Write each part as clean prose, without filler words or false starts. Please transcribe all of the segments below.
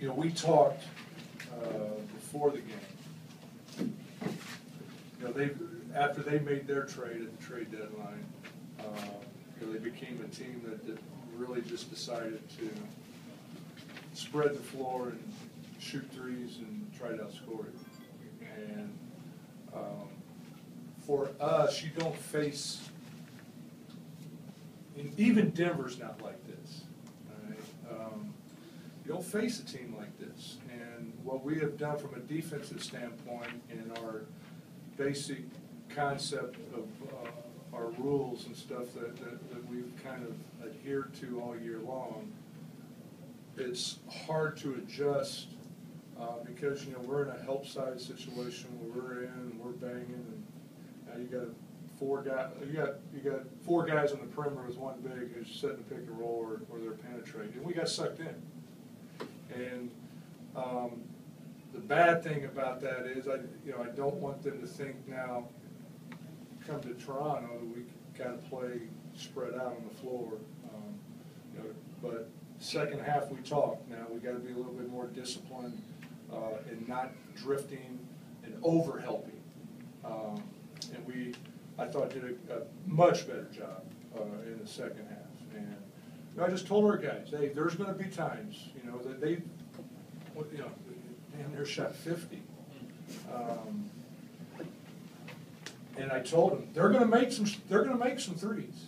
You know, we talked before the game. You know, after they made their trade at the trade deadline, you know, they became a team that really just decided to spread the floor and shoot threes and try to outscore it. And for us, you don't face, even Denver's not like this. Right? You don't face a team like this. And what we have done from a defensive standpoint in our basic concept of our rules and stuff that we've kind of adhered to all year long, it's hard to adjust because, you know, we're in a help side situation where we're in and we're banging, and now you got four guys on the perimeter with one big who's setting the pick and roll or they're penetrating, and we got sucked in. And the bad thing about that is I don't want them to think now come to Toronto that we kind of play spread out on the floor. You know, but second half we talked. Now we got to be a little bit more disciplined and not drifting and over helping. And I thought did a much better job in the second half. And you know, I just told our guys, hey, there's going to be times, you know, that they, you know, damn near shot 50. And I told them they're going to make some threes,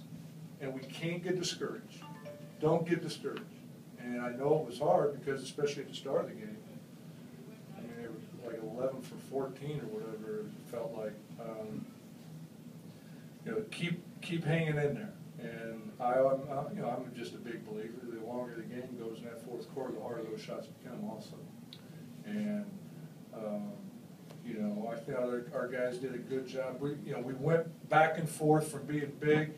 and we can't get discouraged. Don't get discouraged. And I know it was hard because, especially at the start of the game, I mean, they were like 11 for 14 or whatever it felt like. You know, keep hanging in there. And I'm just a big believer. The longer the game goes in that fourth quarter, the harder those shots become also. And you know, I feel our guys did a good job. We went back and forth from being big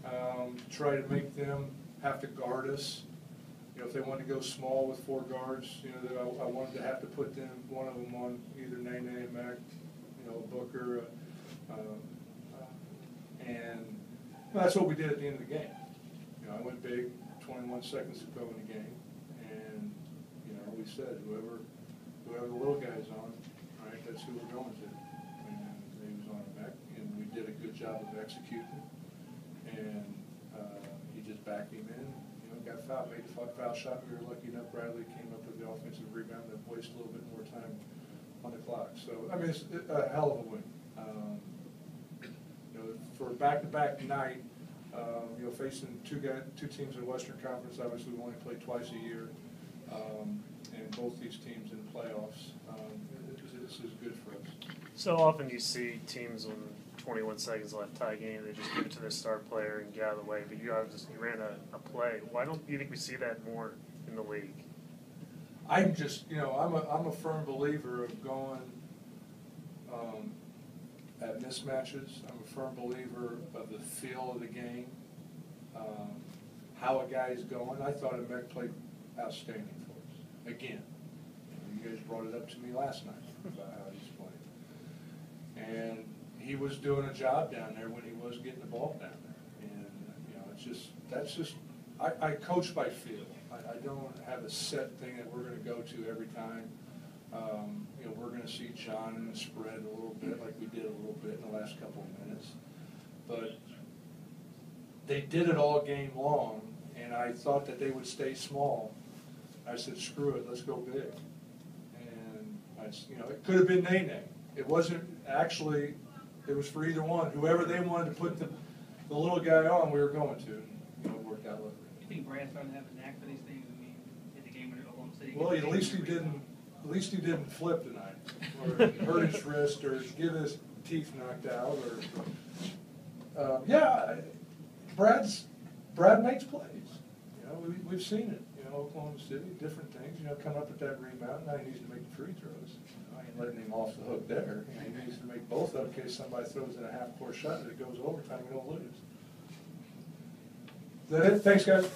to try to make them have to guard us. You know, if they wanted to go small with four guards, you know, I wanted to have to put one of them on either Nene and Mac, you know, Booker, and that's what we did at the end of the game. You know, I went big, 21 seconds to go in the game, and you know, we said whoever the little guy's on, right, that's who we're going to. And he was on the back, and we did a good job of executing. And he just backed him in. You know, got fouled, made the foul shot. We were lucky enough. Bradley came up with the offensive rebound that wasted a little bit more time on the clock. So I mean, it's a hell of a win. You know, for a back-to-back night, you know, facing two teams in the Western Conference. Obviously, we only play twice a year, and both these teams in the playoffs. This is good for us. So often you see teams when 21 seconds left tie game, they just give it to their star player and get out of the way. But you ran a play. Why don't you think we see that more in the league? I'm just, you know, I'm a firm believer of going at mismatches. I'm a firm believer of the feel of the game, how a guy's going. I thought Emek played outstanding for us. Again, you guys brought it up to me last night about how he's playing. And he was doing a job down there when he was getting the ball down there. And, you know, that's just, I coach by feel. I don't have a set thing that we're going to go to every time. You know, we're going to see John in the spread a little bit like we did a little bit in the last couple of minutes. But they did it all game long, and I thought that they would stay small. I said, screw it, let's go big. And, you know, it could have been Nene. It wasn't actually, it was for either one. Whoever they wanted to put the little guy on, we were going to. You know, it worked out like that. You think Brad's starting to have a knack for these things? I mean, in the game when Oklahoma City. Well, at least he didn't flip tonight, or hurt his wrist, or get his teeth knocked out, or yeah, Brad makes plays. You know, we've seen it. You know, Oklahoma City, different things. You know, come up with that rebound. Now he needs to make the free throws. You know, I ain't letting him off the hook there. You know, he needs to make both of them in case somebody throws in a half-court shot and it goes overtime. We don't lose. Is that it? Thanks, guys.